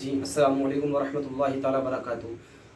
जी अस्सलाम वालेकुम वरहमतुल्लाहि ताला बरकातहू।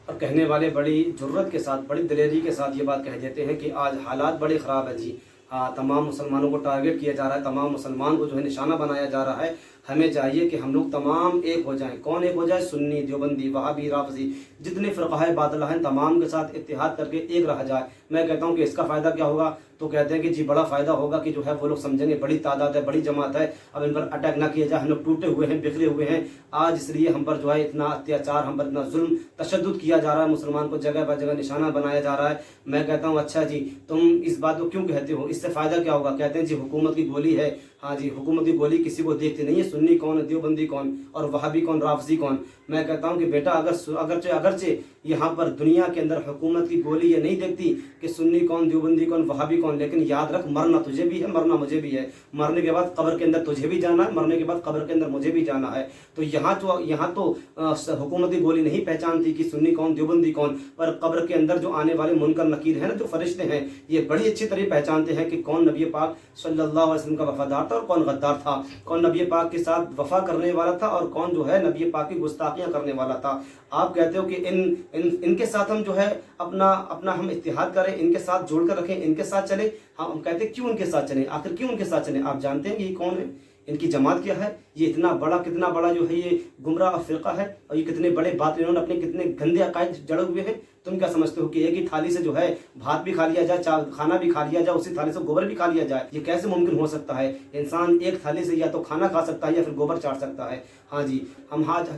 और कहने वाले बड़ी जुर्रत के साथ, बड़ी दलेरी के साथ ये बात कह देते हैं कि आज हालात बड़े ख़राब है जी। हाँ, तमाम मुसलमानों को टारगेट किया जा रहा है, तमाम मुसलमान को जो है निशाना बनाया जा रहा है। हमें चाहिए कि हम लोग तमाम एक हो जाएं। कौन एक हो जाए? सुन्नी, देवबंदी, वहाबी, राफ़ज़ी, जितने फ़िरक़ाए बातिला हैं तमाम के साथ इत्तिहाद करके एक रहा जाए। मैं कहता हूँ कि इसका फ़ायदा क्या होगा? तो कहते हैं कि जी बड़ा फ़ायदा होगा कि जो है वो लोग समझेंगे बड़ी तादाद है, बड़ी जमात है, अब इन पर अटैक ना किया जाए। हम लोग टूटे हुए हैं, बिखरे हुए हैं आज, इसलिए हम पर जो है इतना अत्याचार, हम पर इतना जुल्म तशद्दुद किया जा रहा है, मुसलमान को जगह ब जगह निशाना बनाया जा रहा है। मैं कहता हूँ अच्छा जी, तुम इस बात को क्यों कहते हो? इससे फ़ायदा क्या होगा? कहते हैं जी हुकूमत की गोली है। हाँ जी, हुकूमत की गोली किसी को देखती नहीं है। सुन्नी कौन, देवबंदी कौन और वहाबी कौन, राफ़ज़ी कौन। मैं कहता हूँ कि बेटा अगरचे यहाँ पर दुनिया के अंदर हुकूमत की गोली ये नहीं देखती कि सुन्नी कौन, देवबंदी कौन, वहाबी कौन, लेकिन याद रख मरना तुझे भी है, मरना मुझे भी है। मरने के बाद कब्र के अंदर तुझे भी जाना है, मरने के बाद कब्र के अंदर मुझे भी जाना है। तो यहाँ तो हुकूमत की गोली नहीं पहचानती कि सुन्नी कौन, देवबंदी कौन, पर कब्र के अंदर जो आने वाले मुनकर नकीर है ना, जो फरिश्ते हैं, ये बड़ी अच्छी तरह पहचानते हैं कि कौन नबी पाक सल्लल्लाहु अलैहि वसल्लम का वफादार था और कौन गद्दार था, कौन नबी पाक के साथ वफा करने वाला था और कौन जो है नबी पाक की गुस्ताखियाँ करने वाला था। आप कहते हो कि इनके साथ हम जो है अपना हम इत्तिहाद करें, इनके साथ जोड़ कर रखें, इनके साथ चले। हम कहते हैं क्यों उनके साथ चलें? आखिर क्यों उनके साथ चलें? आप जानते हैं कि ये कौन है, इनकी जमात क्या है? ये कितना बड़ा जो है ये गुमराह फ़िरका है, और ये कितने बड़े बात, इन्होंने अपने कितने गंदे अकायद जड़े हुए हैं। तुम क्या समझते हो कि एक ही थाली से जो है भात भी खा लिया जाए, खाना भी खा लिया जाए, उसी थाली से गोबर भी खा लिया जाए? ये कैसे मुमकिन हो सकता है? इंसान एक थाली से या तो खाना खा सकता है या फिर गोबर चाट सकता है। हाँ जी,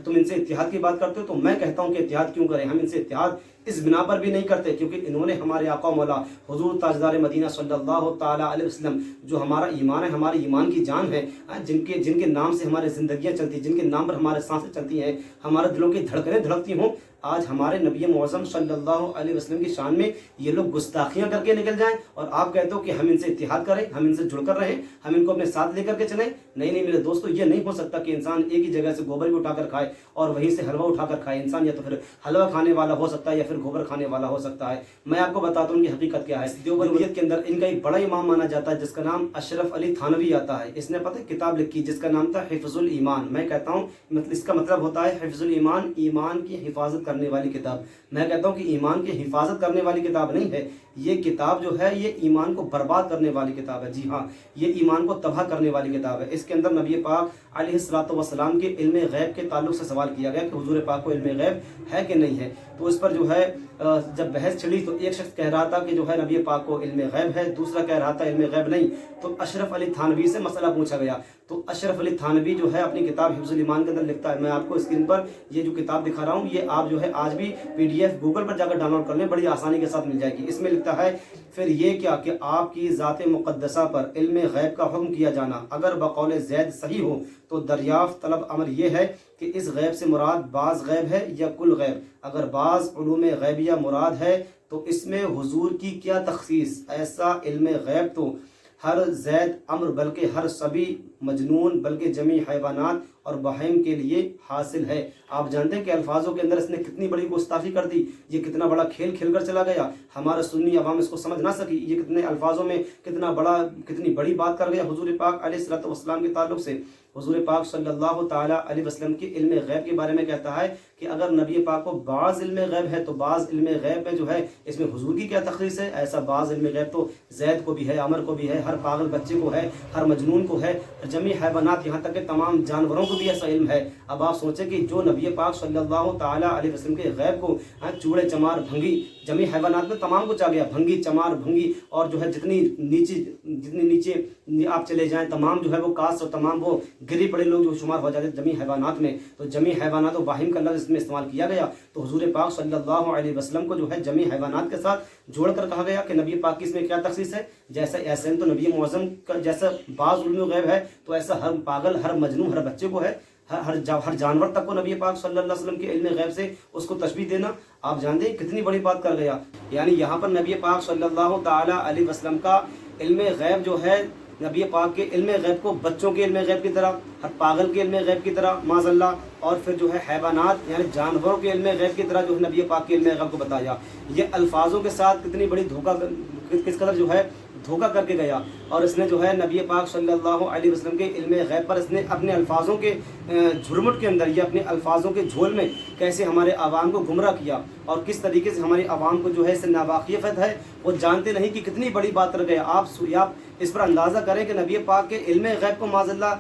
तुम इनसे इत्तिहाद की बात करते हो, तो मैं कहता हूँ कि इत्तिहाद क्यों करें? हम इनसे इत्तिहाद इस बिना पर भी नहीं करते क्योंकि इन्होंने हमारे आका मौला हुजूर ताजदार मदीना सल्लल्लाहु ताला अलैहि वसल्लम, जो हमारा ईमान है, हमारे ईमान की जान है, जिनके नाम से हमारी ज़िंदगियाँ चलती हैं, जिनके नाम पर हमारे सांसें चलती हैं, हमारे दिलों की धड़कनें धड़कती हों, आज हमारे नबी मुअज़्ज़म सल्लल्लाहु अलैहि वसल्लम की शान में ये लोग गुस्ताखियाँ करके निकल जाएं और आप कहते हो कि हम इनसे इत्तिहाद करें, हम इनसे जुड़कर रहें, हम इनको अपने साथ लेकर के चलें। नहीं मेरे दोस्तों, ये नहीं हो सकता कि इंसान एक ही जगह से गोबर भी उठाकर खाए और वहीं से हलवा उठाकर खाए। इंसान या तो फिर हलवा खाने वाला हो सकता है या फिर गोबर खाने वाला हो सकता है। मैं आपको बताता हूँ कि हकीकत क्या है। देवबंदियत के अंदर इनका एक बड़ा इमाम माना जाता है जिसका नाम अशरफ अली थानवी आता है। इसने पता है किताब लिखी जिसका नाम था हिफ्ज़ुल ईमान। मैं कहता हूँ इसका मतलब होता है हिफ्ज़ुल ईमान, ईमान की हिफाजत करने वाली किताब। मैं कहता हूँ कि ईमान की हिफाजत करने वाली किताब नहीं है ये किताब, जो है ये ईमान को बर्बाद करने वाली किताब है। जी हाँ, ये ईमान को तबाह करने वाली किताब है। इसके अंदर नबी पाक अलैहिस्सलातु वस्सलाम के इल्म गैब के ताल्लुक से सवाल किया गया कि हुजूर पाक को इल्म गैब है कि नहीं है। तो इस पर जो है जब बहस छिड़ी तो एक शख्स कह रहा था कि जो है नबी पाक को इल्म गैब है, दूसरा कह रहा था इल्म गैब नहीं। तो अशरफ अली थानवी से मसला पूछा गया। तो अशरफ अली थानवी जो है अपनी किताब हिफ्ज़ुल ईमान के अंदर लिखता है, मैं आपको स्क्रीन पर ये जो किताब दिखा रहा हूँ, ये आप जो है आज भी PDF गूगल पर जाकर डाउनलोड कर लें, बड़ी आसानी के साथ मिल जाएगी। इसमें लिखता है फिर ये क्या कि आपकी ज़ात मुक़द्दसा पर इल्म गैब का हुक्म किया जाना अगर बक़ौल ज़ैद सही हो तो दरियाफ़्त तलब अमर ये है कि इस गैब से मुराद बाज़ गैब है या कुल गैब। अगर बाज़ उलूम गैबिया मुराद है तो इसमें हुजूर की क्या तख़सीस? ऐसा इल्म गैब तो हर ज़ैद अम्र बल्कि हर सभी मजनून बल्कि जमी हैवानात और बहाइम के लिए हासिल है। आप जानते हैं कि अल्फाजों के अंदर इसने कितनी बड़ी गुस्ताखी कर दी, ये कितना बड़ा खेल खेल कर चला गया। हमारा सुन्नी अवाम इसको समझ ना सकी, ये कितने अल्फाजों में कितनी बड़ी बात कर गया हुजूर पाक अलैहिस्सलातु वस्सलाम के ताल्लुक से। हुजूर पाक सल्लल्लाहु ताला अलैहि वसल्लम की इल्म गैब के बारे में कहता है कि अगर नबी पाक को बाज़ इल्म गैब है तो बाज़ इल्म गैब में जो है इसमें हुजूर की क्या तख़सीस है? ऐसा बाज़ इल्म गैब तो ज़ैद को भी है, अमर को भी है, हर पागल बच्चे को है, हर मजनून को है, जमी हैवानात यहाँ तक के तमाम जानवरों को भी ऐसा इल्म है। अब आप सोचें कि जो नबी पाक सल्लल्लाहु ताला अलैहि वसल्लम के गैब को चूड़े चमार भंगी जमी हैवानात में तमाम कुछ आ गया, भंगी चमार भंगी, और जो है जितनी नीचे आप चले जाएं तमाम जो है वो कास्ट और तमाम वो गिरी पड़े लोग जो शुमार हो जाते जमी हैवानात में। तो जमी हैवानात और बाहिम का लफ्ज़ इसमें इस्तेमाल किया गया। तो हुजूर पाक सल्लल्लाहु अलैहि वसल्लम को जो है जमी हैवानात के साथ जोड़कर कहा गया कि नबी पाक की इसमें क्या तख़सीस है। जैसे ऐसे तो नबी मुअज़्ज़म का जैसा बाज़ उल्म गैब है तो ऐसा हर पागल, हर मजनून, हर बच्चे को है, हर जानवर तक को नबी पाक सल्लल्लाहु अलैहि वसल्लम के इल्म गैब से उसको तशबीह देना। आप जानते हैं कितनी बड़ी बात कर गया। यानी यहाँ पर नबी पाक सल्लल्लाहु ताला अलैहि वसल्लम का इल्म गैब जो है, नबी पाक के इल्म गैब को बच्चों के इल्म गैब की तरह, हर पागल के इल्म गैब की तरह माज़अल्लाह, और फिर जो है हैवानात यानी जानवरों के इल्म गैब की तरह जो है नबी पाक के इल्म गैब को बताया। ये अल्फाजों के साथ कितनी बड़ी किस कदर जो है धोखा करके गया और इसने जो है नबी पाक सल्लल्लाहु अलैहि वसल्लम के इल्म गैब पर इसने अपने अल्फाजों के झुरमुट के अंदर या अपने अल्फाजों के झोल में कैसे हमारे आवाम को गुमराह किया और किस तरीके से हमारी आवाम को जो है इससे नावाकिफ़त है, वो जानते नहीं कि कितनी बड़ी बात कर गए। आप इस पर अंदाज़ा करें कि नबी पाक के इल्म गैब को माज़अल्लाह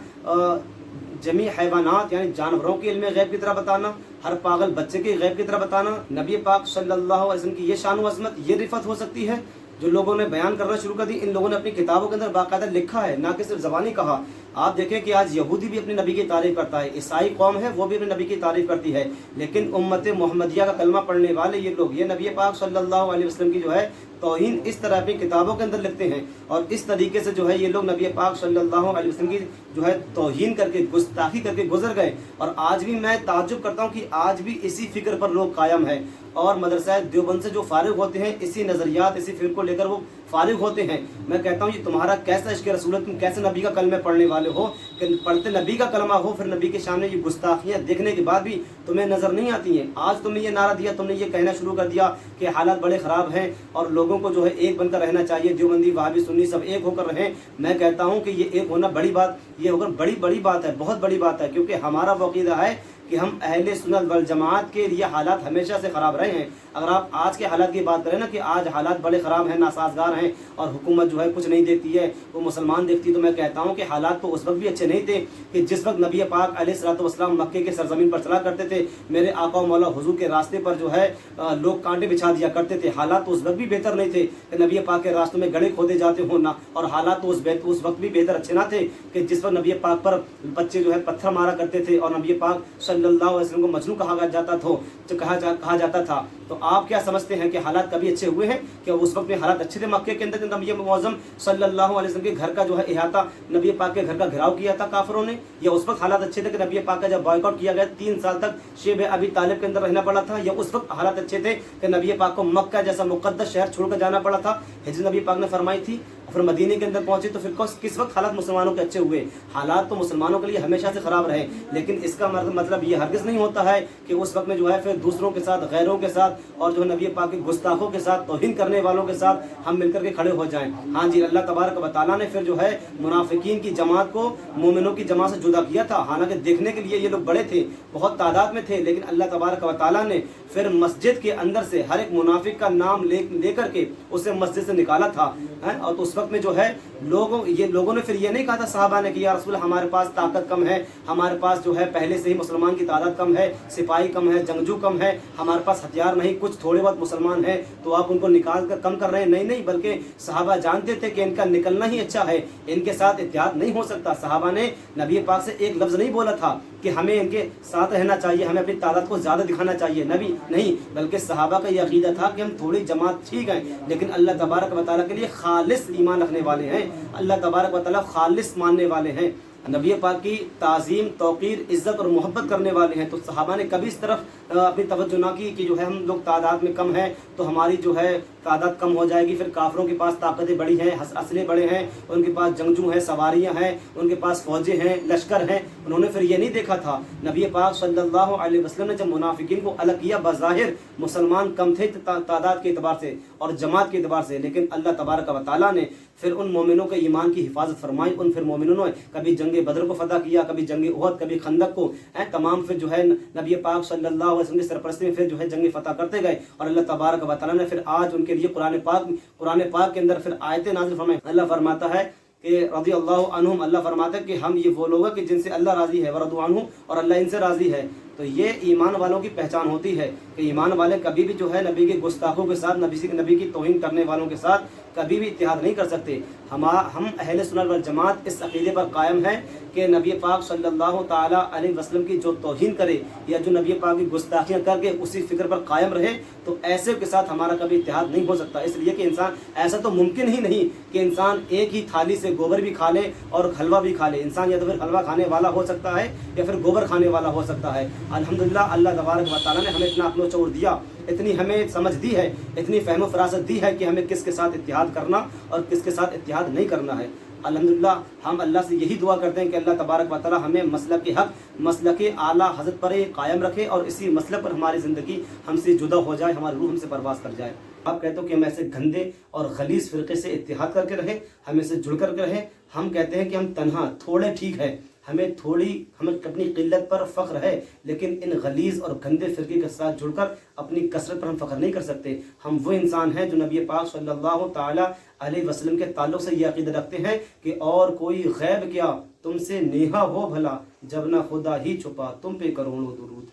जमी हैवानात यानी जानवरों के इल्म गैब की तरह बताना, हर पागल बच्चे के गैब की तरह बताना, नबी पाक सल्लल्लाहु अलैहि वसल्लम की ये शान व अज़मत, ये रिफ़त हो सकती है जो लोगों ने बयान करना शुरू कर दी। इन लोगों ने अपनी किताबों के अंदर बाकायदा लिखा है, ना कि सिर्फ ज़बानी कहा। आप देखें कि आज यहूदी भी अपने नबी की तारीफ़ करता है, ईसाई कौम है वो भी अपने नबी की तारीफ़ करती है, लेकिन उम्मत मोहम्मदिया का कलमा पढ़ने वाले ये लोग, ये नबी पाक सल्लल्लाहु अलैहि वसल्लम की जो है तौहीन इस तरह अपनी किताबों के अंदर लिखते हैं और इस तरीके से जो है ये लोग नबी पाक सल्लल्लाहु अलैहि वसल्लम की जो है तौहीन करके गुस्ताखी करके गुजर गए। और आज भी मैं ताज्जुब करता हूँ कि आज भी इसी फिक्र पर लोग कायम है और मदरसा देवबंद से जो फारिग होते हैं इसी नज़रियात इसी फिक्र को लेकर वो फारिग होते हैं। मैं कहता हूँ ये तुम्हारा कैसा इश्क़ रसूल है, तुम कैसे नबी का कलमा पढ़ने वाले हो कि पढ़ते नबी का कलमा हो, फिर नबी के सामने ये गुस्ताखियाँ देखने के बाद भी तुम्हें नज़र नहीं आती हैं। आज तुमने ये नारा दिया, तुमने ये कहना शुरू कर दिया कि हालात बड़े ख़राब हैं और लोगों को जो है एक बनकर रहना चाहिए, देवबंदी वहाबी सुन्नी सब एक होकर रहें। मैं कहता हूँ कि ये एक होना बड़ी बात, ये होकर बड़ी बात है, बहुत बड़ी बात है, क्योंकि हमारा अक़ीदा है कि हम अहले सुन्नत वल जमात के लिए हालात हमेशा से ख़राब रहे हैं। अगर आप आज के हालात की बात करें ना कि आज हालात बड़े ख़राब हैं, नासाजगार हैं और हुकूमत जो है कुछ नहीं देती है, वो मुसलमान देखती, तो मैं कहता हूँ कि हालात तो उस वक्त भी अच्छे नहीं थे कि जिस वक्त नबी पाक अलैहिस्सलातु वस्सलाम मक्के के सरजमीन पर चला करते थे, मेरे आका मौला हुजूर के रास्ते पर जो है लोग कांटे बिछा दिया करते थे। हालात तो उस वक्त भी बेहतर नहीं थे कि नबी पाक के रास्तों में गड़े खोदे जाते हो ना, और हालात तो उस वक्त भी बेहतर अच्छे ना थे कि जिस वक्त नबी पाक पर बच्चे जो है पत्थर मारा करते थे और नबी पाक सल्लल्लाहु अलैहि वसल्लम को मजनू कहा जाता था। तो आप क्या समझते हैं कि हालात कभी अच्छे हुए हैं? कि उस वक्त में हालात अच्छे थे मक्के के अंदर? नबी मुअज़्ज़म सल्लल्लाहु अलैहि वसल्लम के घर का जो है इहाता, नबी पाक के घर का घेराव किया था काफिरों ने, या उस वक्त हालात अच्छे थे कि नबी पाक का जब बॉयकॉट किया गया 3 साल तक शेब अबी तालिब के अंदर रहना पड़ा था, या उस वक्त हालात अच्छे थे कि नबी पाक को मक्का जैसा मुक़द्दस शहर छोड़कर जाना पड़ा था? हिजरत नबी पाक ने फरमाई थी, फिर मदीने के अंदर पहुंचे, तो फिर किस वक्त हालात मुसलमानों के अच्छे हुए? हालात तो मुसलमानों के लिए हमेशा से ख़राब रहे, लेकिन इसका मतलब ये हरगिज़ नहीं होता है कि उस वक्त में जो है फिर दूसरों के साथ, गैरों के साथ और जो नबी पाक के गुस्ताखों के साथ, तौहीन करने वालों के साथ हम मिलकर के खड़े हो जाएं। हाँ जी, अल्लाह तबारक व तआला ने फिर जो है मुनाफिकीन की जमात को मोमिनों की जमात से जुदा किया था। हालांकि देखने के लिए ये लोग बड़े थे, बहुत तादाद में थे, लेकिन अल्लाह तबारक व तआला ने फिर मस्जिद के अंदर से हर एक मुनाफिक का नाम लेकर के उसे मस्जिद से निकाला था। और तो उस वक्त में जो है लोगों ने फिर ये नहीं कहा था साहबा ने कि या रसूल हमारे पास ताकत कम है, हमारे पास जो है पहले से ही मुसलमान की तादाद कम है, सिपाही कम है, जंगजू कम है, हमारे पास हथियार नहीं, कुछ थोड़े बहुत मुसलमान हैं, तो आप उनको निकाल कर कम कर रहे हैं। नहीं, बल्कि सहाबा जानते थे कि इनका निकलना ही अच्छा है, इनके साथ इत्तेहाद नहीं हो सकता। सहाबा ने नबी पाक से एक लफ्ज़ नहीं बोला था कि हमें इनके साथ रहना चाहिए, हमें अपनी तादाद को ज़्यादा दिखाना चाहिए, नबी नहीं, बल्कि सहाबा का ये अकीदा था कि हम थोड़ी जमात ठीक है, लेकिन अल्लाह तबारक व तआला के लिए खालिस ईमान रखने वाले हैं, अल्लाह तबारक व तआला खालिस मानने वाले हैं, नबी पाक की ताज़ीम, तौक़ीर, इज़्ज़त और मोहब्बत करने वाले हैं। तो सहाबा ने कभी इस तरफ अपनी तवज्जो ना की कि जो है हम लोग तादाद में कम हैं तो हमारी जो है तादाद कम हो जाएगी, फिर काफिरों के पास ताकतें बड़ी हैं, असले बड़े हैं, उनके पास जंगजू हैं, सवारियां हैं, उनके पास फौजें हैं, लश्कर हैं। उन्होंने फिर ये नहीं देखा था। नबी पाक सल्लल्लाहु अलैहि वसल्लम ने जब मुनाफिकीन को अलग किया, बज़ाहिर मुसलमान कम थे तादाद के अतबार से और जमात के अतबार से, लेकिन अल्लाह तबारक व तआला ने फिर उन मोमिनों के ईमान की हिफाजत फरमाई। उन फिर मोमिनों ने कभी जंग बदर को फतह किया, कभी जंग उहद, कभी खंदक को, तमाम फिर जो है नबी पाक सल्लल्लाहु अलैहि वसल्लम की सरपरस्ती में फिर जो है जंग फतह करते गए। और अल्लाह तबारक व तआला ने फिर आज उनके लिए कुरान पाक के अंदर फिर आयतें नाज़िल फरमाई। अल्लाह फरमाता है कि रज़ी अल्लाहु अन्हुम, अल्लाह फरमाता है कि हम ये वो लोग हैं कि जिनसे अल्लाह राज़ी है, वरदू अन्हु, और अल्लाह इनसे राज़ी है। तो ये ईमान वालों की पहचान होती है कि ईमान वाले कभी भी जो है नबी के गुस्ताखों के साथ, नबी की तौहीन करने वालों के साथ कभी भी इत्तेहाद नहीं कर सकते। हम अहले सुन्नत वल जमात इस अक़ीदे पर कायम है कि नबी पाक सल्लल्लाहु ताला अलैहि वसल्लम की जो तौहीन करे या जो नबी पाक की गुस्ताखियाँ करके उसी फिक्र पर कायम रहे, तो ऐसे के साथ हमारा कभी इत्तेहाद नहीं हो सकता। इसलिए कि इंसान, ऐसा तो मुमकिन ही नहीं कि इंसान एक ही थाली से गोबर भी खा ले और हलवा भी खा ले। इंसान या तो फिर हलवा खाने वाला हो सकता है या फिर गोबर खाने वाला हो सकता है। अल्हम्दुलिल्लाह, अल्लाह तबारक व तआला ने हमें इतना अक्ल व शऊर दिया, इतनी हमें समझ दी है, इतनी फहम व फरासत दी है कि हमें किसके साथ इत्तेहाद करना और किसके साथ इत्तेहाद नहीं करना है। अल्हम्दुलिल्लाह, हम अल्लाह से यही दुआ करते हैं कि अल्लाह तबारक व तआला हमें मसलक के हक़, मसलक के आला हज़रत पर कायम रखे और इसी मसलक पर हमारी ज़िंदगी हमसे जुदा हो जाए, हमारी रूह हमसे परवाज़ कर जाए। آپ کہتے ہو کہ ہم ایسے گندے اور غلیظ فرقے سے اتحاد کر کے رہیں، ہم اسے جڑ کر کے رہیں. ہم کہتے ہیں کہ ہم تنہا تھوڑے ٹھیک ہے، ہمیں اپنی قلت پر فخر ہے، لیکن ان غلیظ اور گندے فرقے کے ساتھ جڑ کر اپنی کثرت پر ہم فخر نہیں کر سکتے. ہم وہ انسان ہیں جو نبی پاک صلی اللہ تعالی علیہ وسلم کے تعلق سے یہ عقیدہ رکھتے ہیں کہ اور کوئی غیب کیا تم سے نیہا ہو بھلا، جب نہ خدا ہی چھپا تم پہ کروڑوں درود.